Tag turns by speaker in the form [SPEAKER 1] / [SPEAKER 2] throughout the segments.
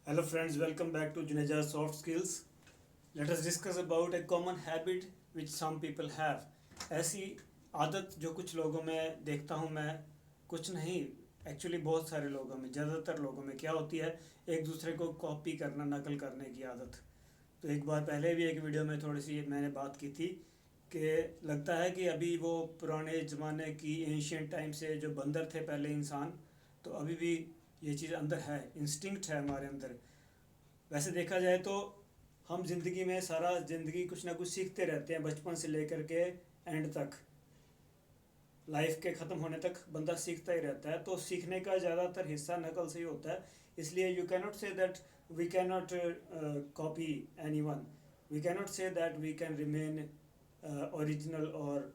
[SPEAKER 1] Hello friends, welcome back to Juneja Soft Skills. Let us discuss about a common habit which some people have. ऐसी आदत जो कुछ लोगों में देखता हूँ मैं, कुछ नहीं एक्चुअली बहुत सारे लोगों में, ज़्यादातर लोगों में क्या होती है, एक दूसरे को कॉपी करना, नकल करने की आदत। तो एक बार पहले भी एक वीडियो में थोड़ी सी मैंने बात की थी कि लगता है कि अभी वो पुराने ज़माने की एंशियंट टाइम से जो बंदर थे पहले इंसान, तो अभी भी ये चीज़ अंदर है, इंस्टिंक्ट है हमारे अंदर। वैसे देखा जाए तो हम ज़िंदगी में सारा ज़िंदगी कुछ ना कुछ सीखते रहते हैं, बचपन से लेकर के एंड तक, लाइफ के ख़त्म होने तक बंदा सीखता ही रहता है। तो सीखने का ज़्यादातर हिस्सा नकल से ही होता है। इसलिए you can not say that we can not copy any one, we can not say that we can remain original, और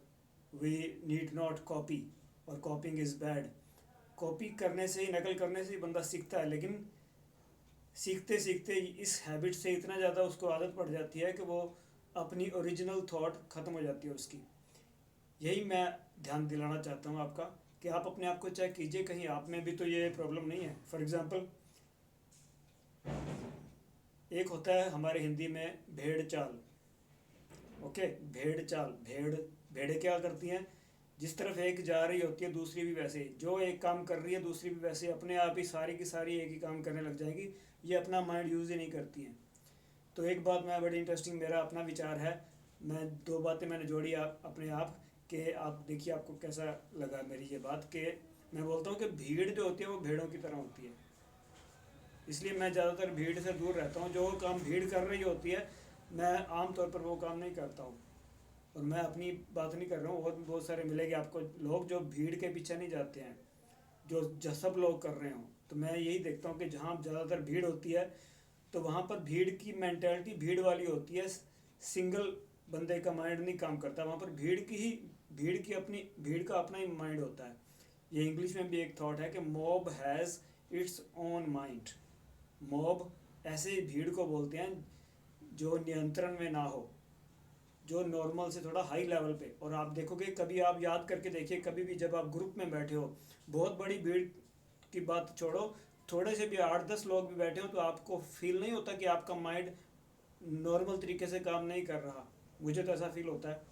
[SPEAKER 1] वी नीड नॉट कॉपी, और कॉपिंग इज़ बैड। कॉपी करने से ही, नकल करने से ही बंदा सीखता है, लेकिन सीखते सीखते इस हैबिट से इतना ज़्यादा उसको आदत पड़ जाती है कि वो अपनी ओरिजिनल थॉट ख़त्म हो जाती है उसकी। यही मैं ध्यान दिलाना चाहता हूँ आपका, कि आप अपने आप को चेक कीजिए, कहीं आप में भी तो ये प्रॉब्लम नहीं है। फॉर एग्ज़ाम्पल, एक होता है हमारे हिंदी में भेड़ चाल। ओके, भेड़ चाल, भेड़ें क्या करती हैं, जिस तरफ एक जा रही होती है दूसरी भी वैसे ही, जो एक काम कर रही है दूसरी भी वैसे ही, अपने आप ही सारी की सारी एक ही काम करने लग जाएगी। ये अपना माइंड यूज़ ही नहीं करती हैं। तो एक बात मैं, बड़ी इंटरेस्टिंग मेरा अपना विचार है, मैं दो बातें मैंने जोड़ी अपने आप के, आप देखिए आपको कैसा लगा मेरी ये बात। कि मैं बोलता हूँ कि भीड़ जो होती है वो भेड़ों की तरह होती है, इसलिए मैं ज़्यादातर भीड़ से दूर रहता हूँ। जो काम भीड़ कर रही होती है, मैं आम तौर पर वो काम नहीं करता हूँ। और मैं अपनी बात नहीं कर रहा हूँ, और भी बहुत सारे मिलेंगे आपको लोग जो भीड़ के पीछे नहीं जाते हैं, जो सब लोग कर रहे हों। तो मैं यही देखता हूँ कि जहाँ ज़्यादातर भीड़ होती है, तो वहाँ पर भीड़ की मैंटेलिटी भीड़ वाली होती है। सिंगल बंदे का माइंड नहीं काम करता वहाँ पर, भीड़ का अपना ही माइंड होता है। ये इंग्लिश में भी एक थॉट है कि mob has its own mind. Mob ऐसे ही भीड़ को बोलते हैं जो नियंत्रण में ना हो, जो नॉर्मल से थोड़ा हाई लेवल पे। और आप देखोगे, कभी आप याद करके देखिए, कभी भी जब आप ग्रुप में बैठे हो, बहुत बड़ी भीड़ की बात छोड़ो, थोड़े से भी 8-10 लोग भी बैठे हो, तो आपको फील नहीं होता कि आपका माइंड नॉर्मल तरीके से काम नहीं कर रहा। मुझे तो ऐसा फील होता है,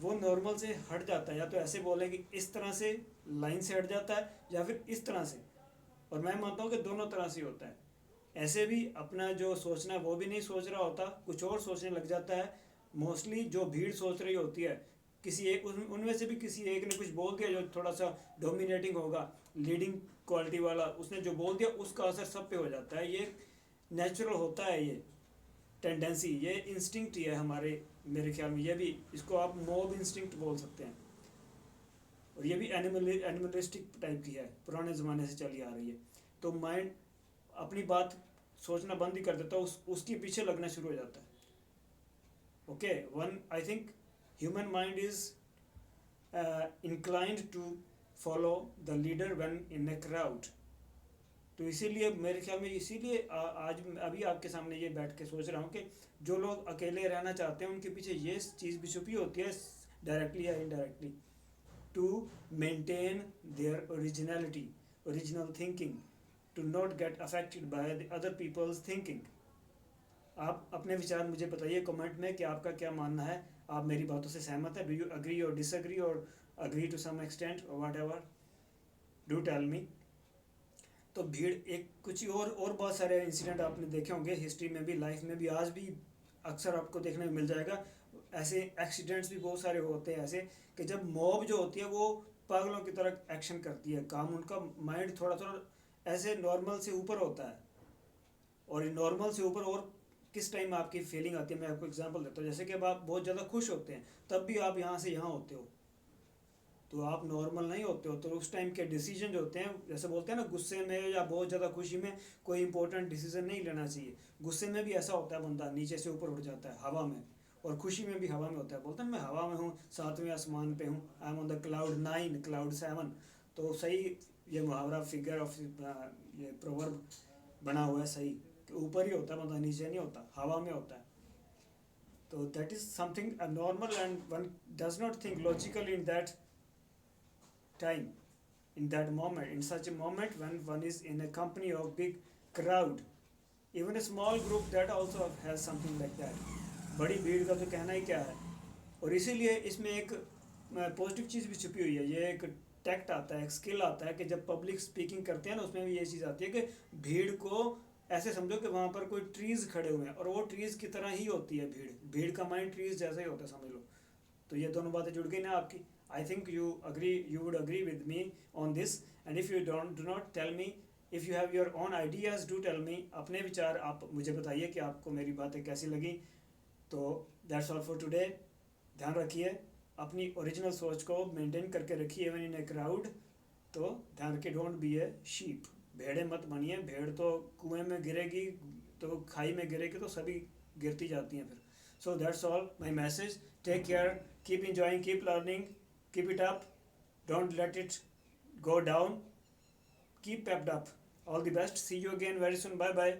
[SPEAKER 1] वो नॉर्मल से हट जाता है। या तो ऐसे बोले कि इस तरह से लाइन से हट जाता है, या फिर इस तरह से। और मैं मानता हूँ कि दोनों तरह से होता है। ऐसे भी अपना जो सोचना है वो भी नहीं सोच रहा होता, कुछ और सोचने लग जाता है। मोस्टली जो भीड़ सोच रही होती है, किसी एक उनमें से भी किसी एक ने कुछ बोल दिया जो थोड़ा सा डोमिनेटिंग होगा, लीडिंग क्वालिटी वाला, उसने जो बोल दिया उसका असर सब पे हो जाता है। ये नेचुरल होता है, ये टेंडेंसी, ये इंस्टिंक्ट ही है हमारे, मेरे ख्याल में। ये भी, इसको आप मॉब इंस्टिंक्ट बोल सकते हैं। और ये भी एनिमलिस्टिक टाइप की है, पुराने ज़माने से चली आ रही है। तो माइंड अपनी बात सोचना बंद ही कर देता है, उसके पीछे लगना शुरू हो जाता है। Okay, one I think human mind is inclined to follow the leader when in a crowd. तो इसीलिए मेरे ख्याल में, इसीलिए आज अभी आपके सामने ये बैठ के सोच रहा हूँ कि जो लोग अकेले रहना चाहते हैं उनके पीछे ये चीज़ भी छुपी होती है, डायरेक्टली या indirectly, to maintain their originality, original thinking, to not get affected by the other people's thinking. आप अपने विचार मुझे बताइए कमेंट में कि आपका क्या मानना है। आप मेरी बातों से सहमत है? डू यू अग्री और डिसअग्री, और अग्री टू सम एक्सटेंट, और वाट एवर, डू टेल मी। तो भीड़ एक कुछ और बहुत सारे इंसिडेंट आपने देखे होंगे हिस्ट्री में भी, लाइफ में भी, आज भी अक्सर आपको देखने में मिल जाएगा। ऐसे एक्सीडेंट्स भी बहुत सारे होते हैं ऐसे, कि जब मॉब जो होती है वो पागलों की तरह एक्शन करती है, काम उनका माइंड थोड़ा थोड़ा ऐसे नॉर्मल से ऊपर होता है। और नॉर्मल से ऊपर और किस टाइम आपकी फीलिंग आती है, मैं आपको एग्जांपल देता हूँ। जैसे कि अब आप बहुत ज़्यादा खुश होते हैं, तब भी आप यहाँ से यहाँ होते हो, तो आप नॉर्मल नहीं होते हो। तो उस टाइम के डिसीजन जो होते हैं, जैसे बोलते हैं ना, गुस्से में या बहुत ज़्यादा खुशी में कोई इंपॉर्टेंट डिसीजन नहीं लेना चाहिए। गुस्से में भी ऐसा होता है, बंदा नीचे से ऊपर उठ जाता है हवा में, और खुशी में भी हवा में होता है। बोलते हैं मैं हवा में हूँ, 7वें आसमान पे हूँ, I am on the cloud 9, cloud 7। तो सही, ये मुहावरा, फिगर ऑफ, ये प्रोवर्ब बना हुआ है सही, कि ऊपर ही होता है बंदा, नीचे नहीं होता, हवा में होता है। तो that is something normal, and one does not think logical in that time, in that moment, in such a moment when one is in a company of big crowd, even a small group that also has something like that. बड़ी भीड़ का तो कहना ही क्या है। और इसीलिए इसमें एक पॉजिटिव चीज़ भी छुपी हुई है। ये एक टैक्ट आता है, एक स्किल आता है कि जब पब्लिक स्पीकिंग करते हैं ना, उसमें भी ये चीज़ आती है कि भीड़ को ऐसे समझो कि वहाँ पर कोई ट्रीज़ खड़े हुए हैं और वो ट्रीज़ की तरह ही होती है भीड़। भीड़ का माइंड ट्रीज़ जैसा ही होता है, समझ लो। तो ये दोनों बातें जुड़ गई ना आपकी। I think you would agree with me on this. And if you don't do not tell me, if you have your own ideas, do tell me. अपने विचार आप मुझे बताइए कि आपको मेरी बातें कैसी लगी। तो दैट्स ऑल फॉर टुडे। ध्यान रखिए, अपनी ओरिजिनल सोच को मेंटेन करके रखिए इवन इन ए क्राउड। तो ध्यान रखिए, डोंट बी ए शीप। भेड़े मत बनिए। भेड़ तो कुएं में गिरेगी तो खाई में गिरेगी तो सभी गिरती जाती हैं फिर। So that's all my message. Take care, keep enjoying, keep learning, keep it up, don't let it go down, keep pepped up. All the best. See you again very soon. Bye bye.